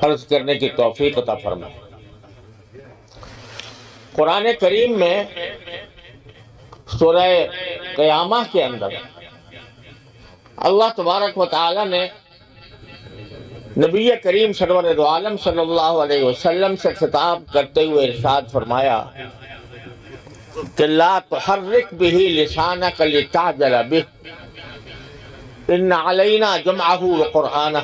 عرض کرنے کی توفیق عطا فرمائے۔ قرآن کریم میں سورہ قیامہ کے اندر اللہ تبارک و تعالی نے نبی کریم سرور دو عالم صلی اللہ علیہ وسلم سے خطاب کرتے ہوئے ارشاد فرمایا کہ لا تحرک بہ لسانک لتعجل بہ ان علینا جمعہ وقرآنہ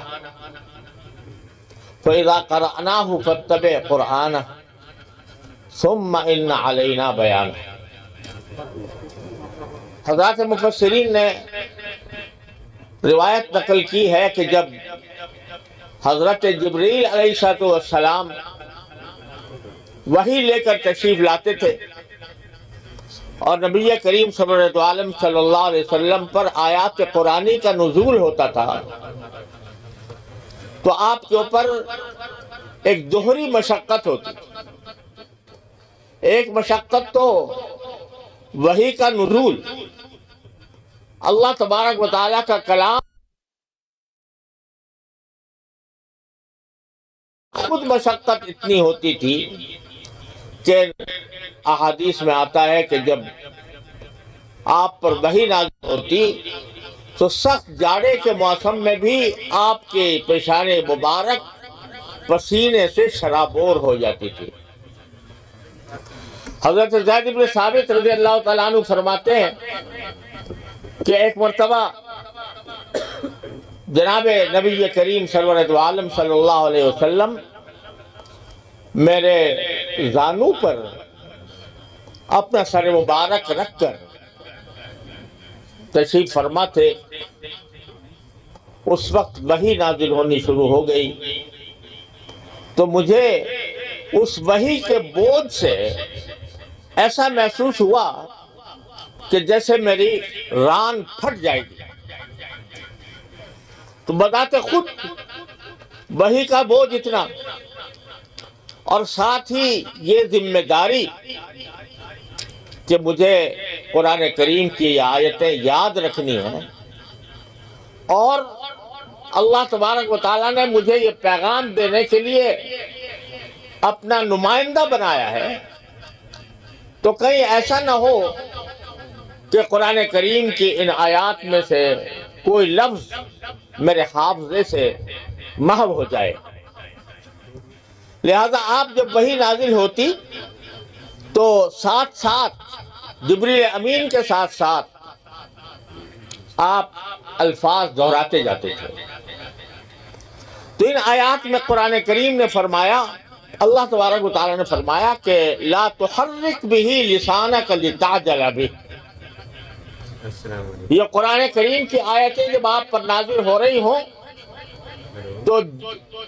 فإذا قرأناه فاتبع قرآنہ ثم ان علینا بیانہ۔ حضرات مفسرین نے روایت نقل کی ہے کہ جب حضرت جبریل علیہ السلام وحی لے کر تشریف لاتے تھے اور نبی کریم صلی اللہ علیہ وسلم پر آیات قرآنی کا نزول ہوتا تھا تو آپ کے اوپر ایک دوہری مشقت ہوتی۔ ایک مشقت تو وحی کا نزول، اللہ تبارک و تعالیٰ کا کلام خود مشقت اتنی ہوتی تھی کہ احادیث میں آتا ہے کہ جب آپ پر وحی نازل ہوتی تو سخت جاڑے کے موسم میں بھی آپ کے پیشان مبارک پسینے سے شرابور ہو جاتی تھی۔ حضرت زید بن ثابت رضی اللہ تعالیٰ عنہ فرماتے ہیں کہ ایک مرتبہ جناب نبی کریم سرور دو عالم صلی اللہ علیہ وسلم میرے زانو پر اپنا سر مبارک رکھ کر تشریف فرما تھے۔ اس وقت وحی نازل ہونی شروع ہو گئی تو مجھے اس وحی کے بوجھ سے ایسا محسوس ہوا کہ جیسے میری ران پھٹ جائے گی۔ تو بتاتے خود وحی کا بوجھ اتنا، اور ساتھ ہی یہ ذمہ داری کہ مجھے قرآن کریم کی آیتیں یاد رکھنی ہیں، اور اللہ تبارک و تعالیٰ نے مجھے یہ پیغام دینے کے لیے اپنا نمائندہ بنایا ہے، تو کہیں ایسا نہ ہو کہ قرآن کریم کی ان آیات میں سے کوئی لفظ میرے حافظے سے محو ہو جائے۔ لہذا آپ جب وحی نازل ہوتی تو ساتھ ساتھ جبریل امین کے ساتھ ساتھ آپ الفاظ دہراتے جاتے تھے۔ تو ان آیات میں قرآن کریم نے فرمایا، اللہ تبارک و تعالیٰ نے فرمایا کہ لا تحرک بہ لسانک لتعجل بہ۔ یہ قرآن کریم کی آیتیں جب آپ پر نازل ہو رہی ہوں تو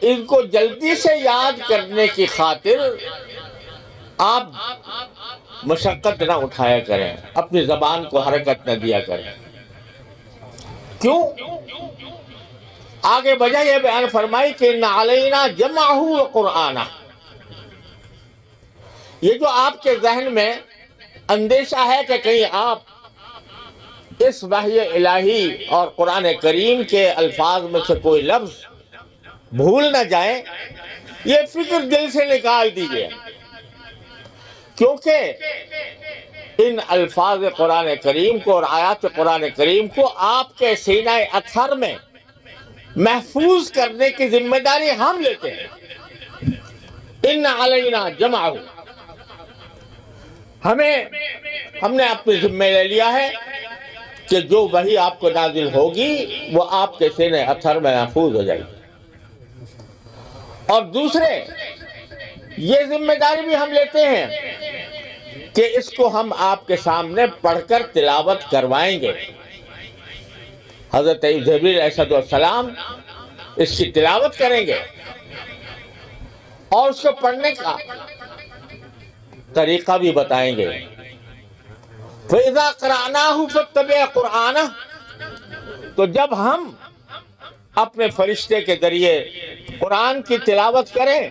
ان کو جلدی سے یاد کرنے کی خاطر آپ مشقت نہ اٹھایا کریں، اپنی زبان کو حرکت نہ دیا کریں۔ کیوں؟ آگے وجہ یہ بیان فرمائی کہ ان علینا جمعہ وقرآنہ۔ یہ جو آپ کے ذہن میں اندیشہ ہے کہ کہیں آپ اس وحی الہی اور قرآن کریم کے الفاظ میں سے کوئی لفظ بھول نہ جائیں، یہ فکر دل سے نکال دیجئے، کیونکہ ان الفاظ قرآن کریم کو اور آیات قرآن کریم کو آپ کے سینہ اطہر میں محفوظ کرنے کی ذمہ داری ہم لیتے ہیں۔ ان علینا جمعہ، ہم نے اپنے ذمہ لے لیا ہے کہ جو وحی آپ کو نازل ہوگی وہ آپ کے سینہ اطہر میں محفوظ ہو جائے گی۔ اور دوسرے یہ ذمہ داری بھی ہم لیتے ہیں کہ اس کو ہم آپ کے سامنے پڑھ کر تلاوت کروائیں گے۔ حضرت جبریل علیہ السلام اس کی تلاوت کریں گے اور اس کو پڑھنے کا طریقہ بھی بتائیں گے۔ فَإِذَا قَرَأْنَاهُ فَاتَّبِعْ قُرْآنَهُ، تو جب ہم اپنے فرشتے کے ذریعے قرآن کی تلاوت کریں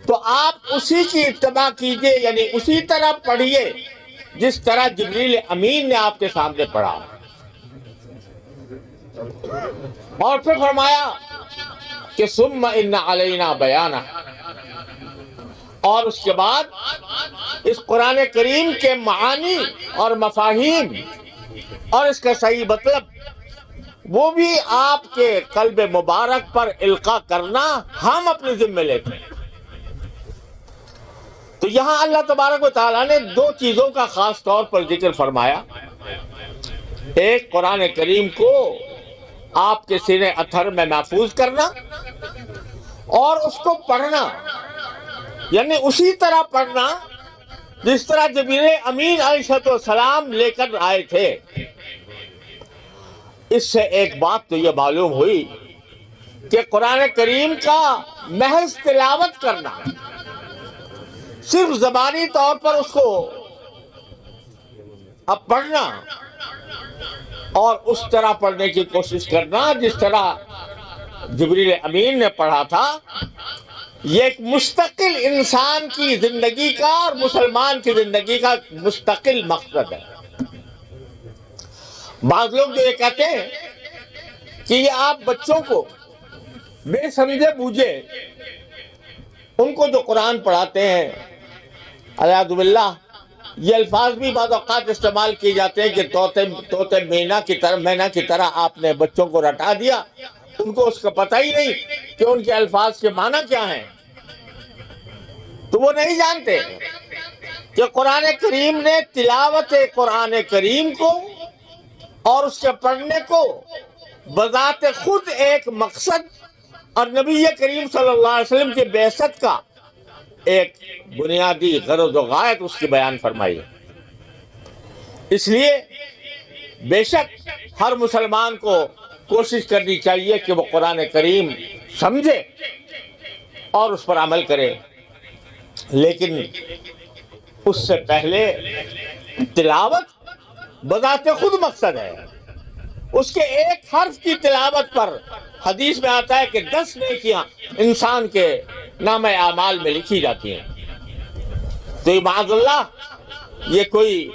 تو آپ اسی کی اتباع کیجئے، یعنی اسی طرح پڑھیے جس طرح جبریل امین نے آپ کے سامنے پڑھا۔ اور پھر فرمایا کہ ثم ان علینا بیانہ، اور اس کے بعد اس قرآن کریم کے معانی اور مفاہیم اور اس کا صحیح مطلب وہ بھی آپ کے قلب مبارک پر القاء کرنا ہم اپنے ذمے لیتے ہیں۔ تو یہاں اللہ تبارک و تعالیٰ نے دو چیزوں کا خاص طور پر ذکر فرمایا، ایک قرآن کریم کو آپ کے سینے اطہر میں محفوظ کرنا اور اس کو پڑھنا، یعنی اسی طرح پڑھنا جس طرح جبریل امین علیہ السلام لے کر آئے تھے۔ اس سے ایک بات تو یہ معلوم ہوئی کہ قرآن کریم کا محض تلاوت کرنا، صرف زبانی طور پر اس کو اب پڑھنا اور اس طرح پڑھنے کی کوشش کرنا جس طرح جبریل امین نے پڑھا تھا، یہ ایک مستقل انسان کی زندگی کا اور مسلمان کی زندگی کا مستقل مقصد ہے۔ بعض لوگ جو یہ کہتے ہیں کہ یہ آپ بچوں کو بے سمجھے بوجھے ان کو جو قرآن پڑھاتے ہیں، اعوذ باللہ، یہ الفاظ بھی بعض اوقات استعمال کیے جاتے ہیں کہ طوطے مینا کی طرح آپ نے بچوں کو رٹا دیا، ان کو اس کا پتہ ہی نہیں کہ ان کے الفاظ کے معنی کیا ہیں۔ تو وہ نہیں جانتے کہ قرآن کریم نے تلاوت قرآن کریم کو اور اس کے پڑھنے کو بذات خود ایک مقصد اور نبی کریم صلی اللہ علیہ وسلم کی بعثت کا ایک بنیادی غرض و غایت اس کی بیان فرمائی ہے۔ اس لیے بے شک ہر مسلمان کو کوشش کرنی چاہیے کہ وہ قرآن کریم سمجھے اور اس پر عمل کرے، لیکن اس سے پہلے تلاوت بذات خود مقصد ہے۔ اس کے ایک حرف کی تلاوت پر حدیث میں آتا ہے کہ 10 نیکیاں انسان کے نام اعمال میں لکھی جاتی ہیں۔ تو معاذ اللہ یہ کوئی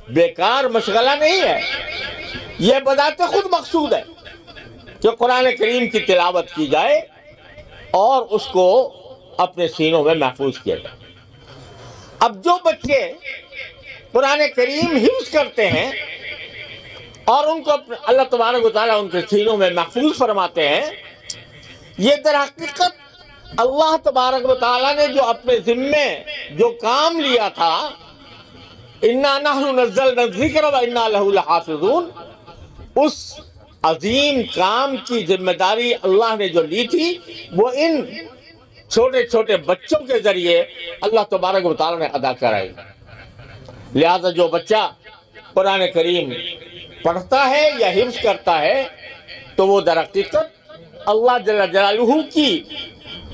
بیکار مشغلہ نہیں ہے، یہ بذات خود مقصود ہے کہ قرآن کریم کی تلاوت کی جائے اور اس کو اپنے سینوں میں محفوظ کیا جائے۔ اب جو بچے قرآن کریم حفظ کرتے ہیں اور ان کو اللہ تبارک و تعالیٰ ان کے سینوں میں محفوظ فرماتے ہیں، یہ در حقیقت اللہ تبارک و تعالیٰ نے جو اپنے ذمے جو کام لیا تھا، اِنَّا نَحْنُ نَزَّلْنَا الذِّكْرَ وَإِنَّا لَهُ لَحَافِظُونَ، اس عظیم کام کی ذمہ داری اللہ نے جو لی تھی وہ ان چھوٹے چھوٹے بچوں کے ذریعے اللہ تبارک و تعالیٰ نے ادا کرائی۔ لہذا جو بچہ قرآن کریم پڑھتا ہے یا حفظ کرتا ہے تو وہ در حقیقت اللہ جل جلالہ کی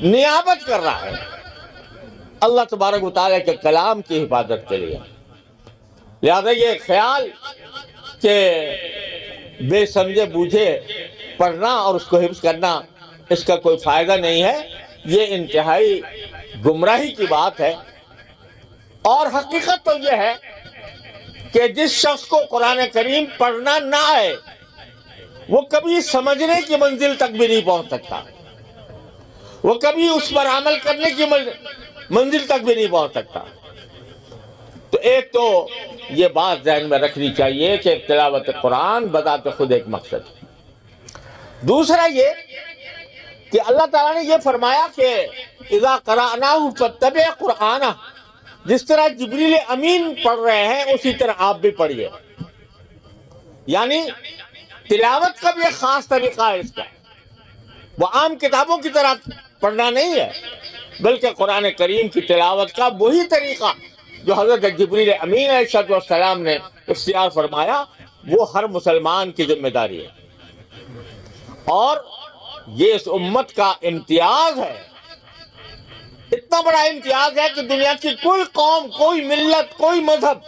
نیابت کر رہا ہے، اللہ تبارک و تعالیٰ کے کلام کی حفاظت کے لیے۔ لہذا یہ خیال کہ بے سمجھے بوجھے پڑھنا اور اس کو حفظ کرنا اس کا کوئی فائدہ نہیں ہے، یہ انتہائی گمراہی کی بات ہے۔ اور حقیقت تو یہ ہے کہ جس شخص کو قرآن کریم پڑھنا نہ آئے وہ کبھی سمجھنے کی منزل تک بھی نہیں پہنچ سکتا، وہ کبھی اس پر عمل کرنے کی منزل تک بھی نہیں پہنچ سکتا۔ تو ایک تو یہ بات ذہن میں رکھنی چاہیے کہ تلاوت قرآن بذات خود ایک مقصد ہے۔ دوسرا یہ کہ اللہ تعالیٰ نے یہ فرمایا کہ اذا قرأناه فاتبع قرآنہ، جس طرح جبریل امین پڑھ رہے ہیں اسی طرح آپ بھی پڑھیے۔ یعنی تلاوت کا بھی ایک خاص طریقہ ہے اس کا، وہ عام کتابوں کی طرح پڑھنا نہیں ہے، بلکہ قرآن کریم کی تلاوت کا وہی طریقہ جو حضرت جبریل امین علیہ السلام نے اختیار فرمایا وہ ہر مسلمان کی ذمہ داری ہے، اور یہ اس امت کا امتیاز ہے، اتنا بڑا امتیاز ہے کہ دنیا کی کوئی قوم، کوئی ملت، کوئی مذہب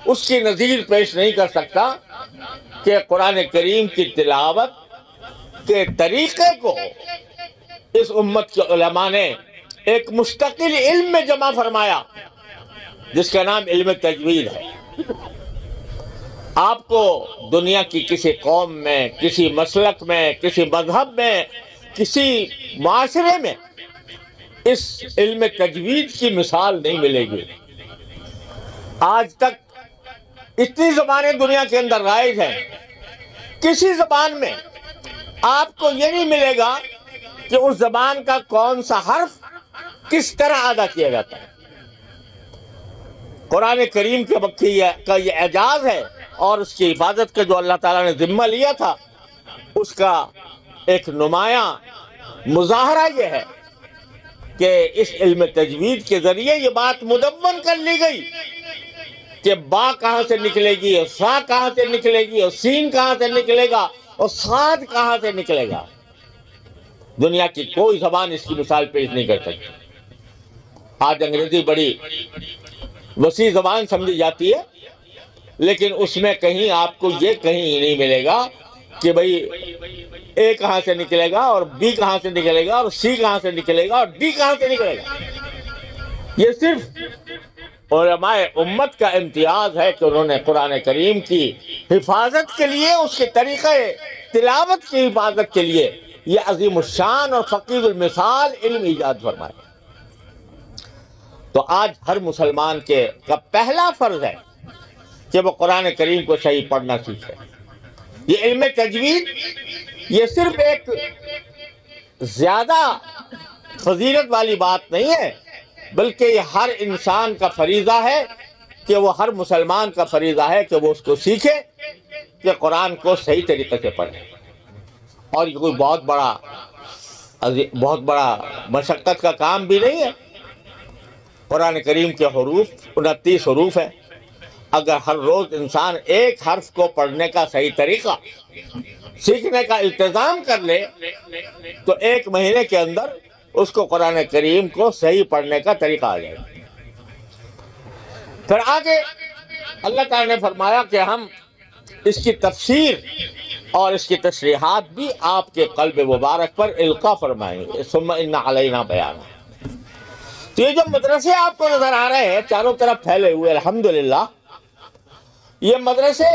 اس کی نظیر پیش نہیں کر سکتا کہ قرآن کریم کی تلاوت کے طریقے کو اس امت کے علماء نے ایک مستقل علم میں جمع فرمایا جس کا نام علم تجوید ہے۔ آپ کو دنیا کی کسی قوم میں، کسی مسلک میں، کسی مذہب میں کسی معاشرے میں اس علم تجوید کی مثال نہیں ملے گی۔ آج تک اتنی زبانیں دنیا کے اندر رائج ہیں، کسی زبان میں آپ کو یہ نہیں ملے گا کہ اس زبان کا کون سا حرف کس طرح ادا کیا جاتا ہے۔ قرآن کریم کا یہ اعجاز ہے، اور اس کی حفاظت کا جو اللہ تعالیٰ نے ذمہ لیا تھا، اس کا ایک نمایاں مظاہرہ یہ ہے کہ اس علم تجوید کے ذریعے یہ بات مدون کر لی گئی کہ با کہاں سے نکلے گی، اور سا کہاں سے نکلے گی، اور سین کہاں سے نکلے گا، اور صاد کہاں سے نکلے گا۔ دنیا کی کوئی زبان اس کی مثال پیش نہیں کر سکتی۔ آج انگریزی بڑی وسیع زبان سمجھی جاتی ہے، لیکن اس میں کہیں آپ کو یہ کہیں نہیں ملے گا کہ بھئی اے کہاں سے نکلے گا، اور بی کہاں سے نکلے گا، اور سی کہاں سے نکلے گا، اور ڈی کہاں سے نکلے گا۔ یہ صرف علماء امت کا امتیاز ہے کہ انہوں نے قرآن کریم کی حفاظت کے لیے، اس کے طریقہ تلاوت کی حفاظت کے لیے یہ عظیم الشان اور فقیر المثال علم ایجاد فرمایا۔ تو آج ہر مسلمان کا پہلا فرض ہے کہ وہ قرآن کریم کو صحیح پڑھنا سیکھے۔ یہ علم تجوید یہ صرف ایک زیادہ فضیلت والی بات نہیں ہے، بلکہ یہ ہر انسان کا فریضہ ہے، کہ وہ ہر مسلمان کا فریضہ ہے کہ وہ اس کو سیکھے، کہ قرآن کو صحیح طریقے سے پڑھے۔ اور یہ کوئی بہت بڑا مشقت کا کام بھی نہیں ہے۔ قرآن کریم کے حروف 29 حروف ہیں۔ اگر ہر روز انسان ایک حرف کو پڑھنے کا صحیح طریقہ سیکھنے کا التزام کر لے تو 1 مہینے کے اندر اس کو قرآن کریم کو صحیح پڑھنے کا طریقہ آ جائے گا۔ پھر آگے اللہ تعالیٰ نے فرمایا کہ ہم اس کی تفسیر اور اس کی تشریحات بھی آپ کے قلب مبارک پر القاء فرمائیں گے۔ ثم ان علینا بیانہ۔ تو یہ جو مدرسے آپ کو نظر آ رہے ہیں چاروں طرف پھیلے ہوئے، الحمدللہ، یہ مدرسے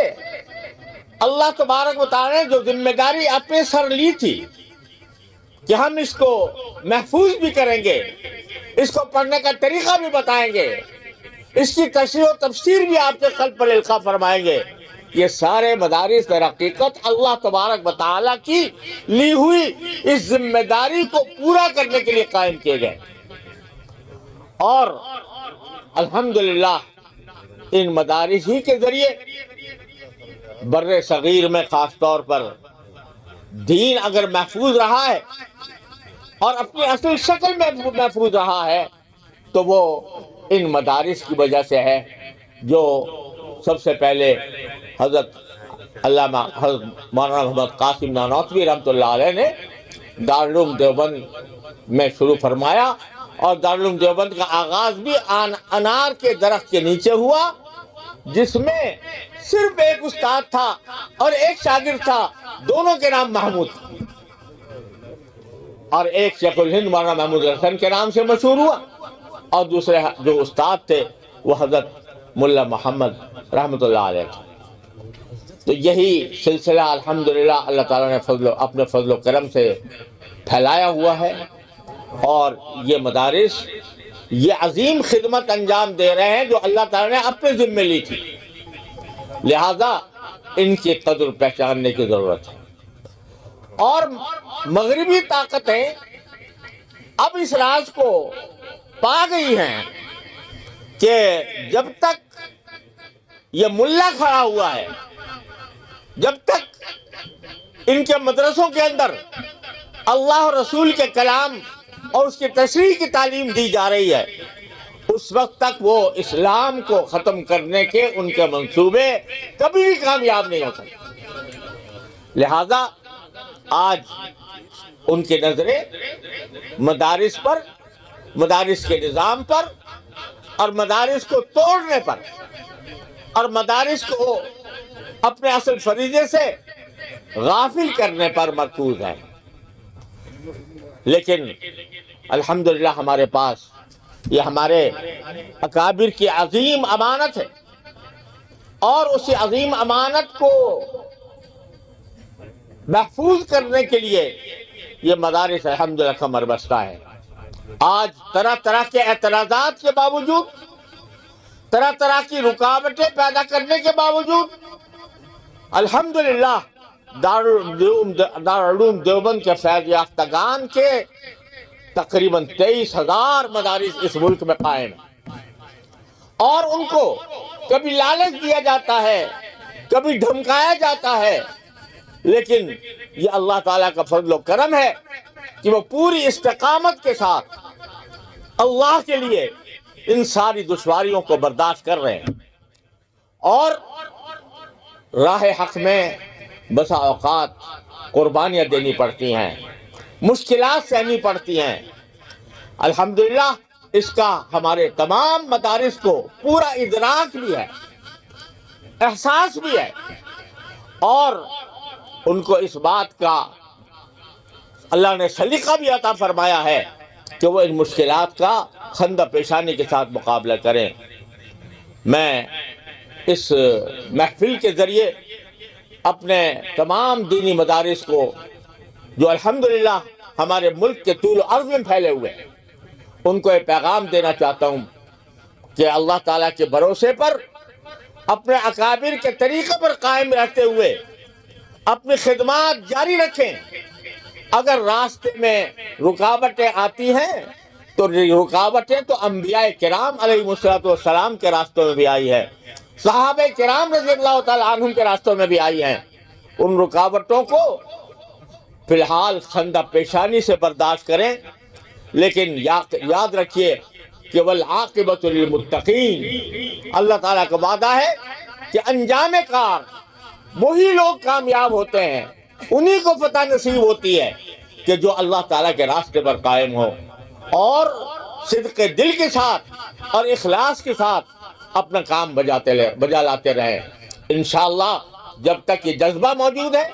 اللہ تبارک و تعالیٰ نے جو ذمہ داری اپنے سر لی تھی کہ ہم اس کو محفوظ بھی کریں گے، اس کو پڑھنے کا طریقہ بھی بتائیں گے، اس کی تشریح و تفسیر بھی آپ کے قلب پر القاء فرمائیں گے، یہ سارے مدارس در حقیقت اللہ تبارک و تعالیٰ کی لی ہوئی اس ذمہ داری کو پورا کرنے کے لیے قائم کیے گئے۔ اور الحمدللہ ان مدارس ہی کے ذریعے بر صغیر میں خاص طور پر دین اگر محفوظ رہا ہے اور اپنی اصل شکل میں محفوظ رہا ہے تو وہ ان مدارس کی وجہ سے ہے، جو سب سے پہلے حضرت علامہ حضرت مولانا محمد قاسم نانوتوی رحمۃ اللہ علیہ نے دارالعلوم دیوبند میں شروع فرمایا، اور دارالعلوم دیوبند کا آغاز بھی انار کے درخت کے نیچے ہوا، جس میں صرف ایک استاد تھا اور ایک شاگرد تھا، دونوں کے نام محمود، اور ایک شیخ الہند مولانا محمود حسن کے نام سے مشہور ہوا، اور دوسرے جو استاد تھے وہ حضرت ملا محمد رحمۃ اللہ علیہ تھے۔ تو یہی سلسلہ الحمدللہ اللہ تعالیٰ نے اپنے فضل و کرم سے پھیلایا ہوا ہے، اور یہ مدارس یہ عظیم خدمت انجام دے رہے ہیں جو اللہ تعالیٰ نے اپنے ذمہ لی تھی، لہذا ان کی قدر پہچاننے کی ضرورت ہے۔ اور مغربی طاقتیں اب اس راز کو پا گئی ہیں کہ جب تک یہ ملا کھڑا ہوا ہے، جب تک ان کے مدرسوں کے اندر اللہ اور رسول کے کلام اور اس کی تشریح کی تعلیم دی جا رہی ہے، اس وقت تک وہ اسلام کو ختم کرنے کے ان کے منصوبے کبھی بھی کامیاب نہیں ہو سکتے۔ لہذا آج ان کی نظریں مدارس پر، مدارس کے نظام پر، اور مدارس کو توڑنے پر، اور مدارس کو اپنے اصل فریضے سے غافل کرنے پر مرکوز ہے۔ لیکن الحمدللہ ہمارے پاس یہ ہمارے اکابر کی عظیم امانت ہے، اور اسی عظیم امانت کو محفوظ کرنے کے لیے یہ مدارس الحمدللہ کمر بستہ ہے۔ آج طرح طرح کے اعتراضات کے باوجود، طرح طرح کی رکاوٹیں پیدا کرنے کے باوجود الحمدللہ دارالعلوم دیوبند کے فیض یافتگان کے تقریباً 23,000 مدارس اس ملک میں قائم ہیں، اور ان کو کبھی لالچ دیا جاتا ہے، کبھی دھمکایا جاتا ہے، لیکن یہ اللہ تعالیٰ کا فضل و کرم ہے کہ وہ پوری استقامت کے ساتھ اللہ کے لیے ان ساری دشواریوں کو برداشت کر رہے ہیں، اور راہ حق میں بسا اوقات قربانیاں دینی پڑتی ہیں، مشکلات سہنی پڑتی ہیں۔ الحمدللہ اس کا ہمارے تمام مدارس کو پورا ادراک بھی ہے، احساس بھی ہے، اور ان کو اس بات کا اللہ نے سلیقہ بھی عطا فرمایا ہے کہ وہ ان مشکلات کا خندہ پیشانی کے ساتھ مقابلہ کریں۔ میں اس محفل کے ذریعے اپنے تمام دینی مدارس کو جو الحمدللہ ہمارے ملک کے طول و عرض میں پھیلے ہوئے ہیں، ان کو یہ پیغام دینا چاہتا ہوں کہ اللہ تعالیٰ کے بھروسے پر، اپنے اکابر کے طریقے پر قائم رہتے ہوئے اپنی خدمات جاری رکھیں۔ اگر راستے میں رکاوٹیں آتی ہیں تو رکاوٹیں تو انبیاء کرام علیہ السلام کے راستوں میں بھی آئی ہے، صحابہ کرام رضی اللہ تعالیٰ عنہم کے راستوں میں بھی آئی ہیں۔ ان رکاوٹوں کو فی الحال خندہ پیشانی سے برداشت کریں، لیکن یاد رکھیے کہ والعاقبۃ للمتقین، اللہ تعالیٰ کا وعدہ ہے کہ انجام کار وہی لوگ کامیاب ہوتے ہیں، انہی کو فتح نصیب ہوتی ہے کہ جو اللہ تعالیٰ کے راستے پر قائم ہو اور صدق دل کے ساتھ اور اخلاص کے ساتھ اپنا کام بجا لاتے رہیں۔ انشاءاللہ جب تک یہ جذبہ موجود ہے،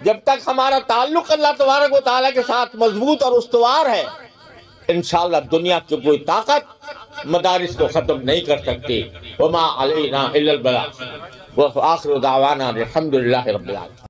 جب تک ہمارا تعلق اللہ تبارک و تعالیٰ کے ساتھ مضبوط اور استوار ہے، انشاءاللہ دنیا کی کوئی طاقت مدارس کو ختم نہیں کر سکتی۔ وما علینا الا البلاغ، وآخر دعوانا الحمدللہ رب العالمین۔